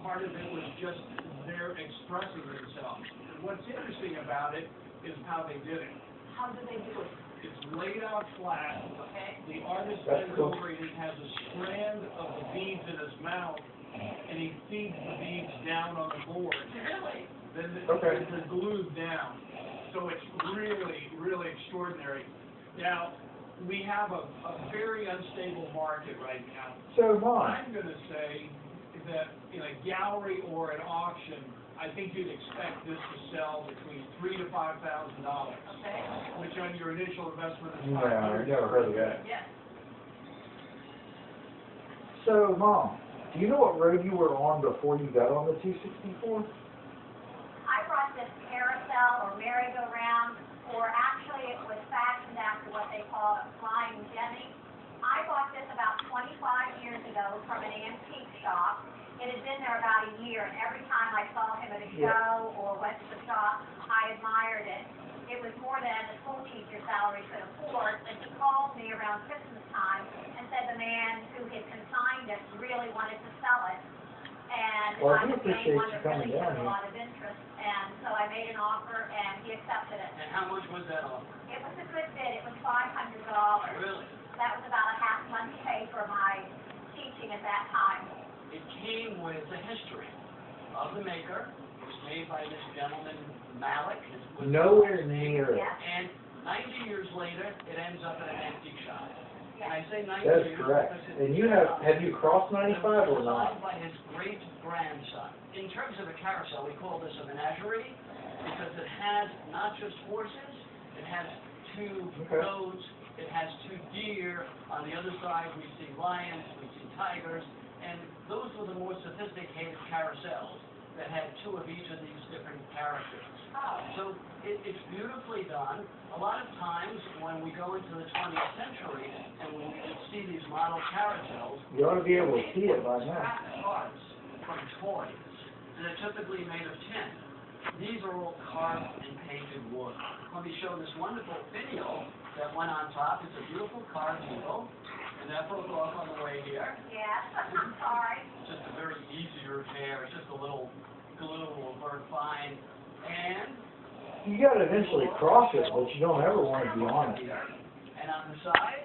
part of it was just their expressing themselves. And what's interesting about it is how they did it. How do they do it? It's laid out flat. Okay. The artist bends over and he has a strand of the beads in his mouth, and he feeds the beads down on the board. Really? Then they're glued down. So it's really, really extraordinary. Now, we have a very unstable market right now. So mine. I'm going to say that in a gallery or an auction, I think you'd expect this to sell between $3,000 to $5,000, Okay. which on your initial investment is Yeah, I $500. never heard of that. Yes. So, Mom, do you know what road you were on before you got on the 264? I brought this carousel or merry-go-round, or actually it was fashioned after what they call a flying Jenny. I bought this about 25 years ago from an antique shop. It had been there about a year, and every time I saw him at a show or went to the shop, I admired it. It was more than a school teacher's salary could afford, and he called me around Christmas time and said the man who had consigned it really wanted to sell it. And Well, I he was the main one appreciates you that coming really down showed a here. lot of interest, and so I made an offer, and he accepted it. And how much was that offer? It was a good bid. It was $500. Really? That was about a half month's pay for my teaching at that time. It came with the history of the maker. It was made by this gentleman, Malik. Nowhere near. Yes. And 90 years later, it ends up in an antique shop. And I say 90 That's years correct. because And you have you crossed 95 or not? Designed by his great-grandson. In terms of a carousel, we call this a menagerie because it has not just horses, it has two goats, it has two deer. On the other side, we see lions, we see tigers, and those were the more sophisticated carousels that had two of each of these different characters. So it's beautifully done. A lot of times when we go into the 20th century and we see these model carousels, You ought to be able to see it by now. scrap parts from toys, and they're typically made of tin. These are all carved and painted wood. Let me show this wonderful finial that went on top. It's a beautiful carved eagle, and that broke off on the way here. Yes, I'm sorry. It's just a very easy repair. It's just a little glue will work fine. And You got to eventually cross it, but you don't ever want to be on it. and on the side,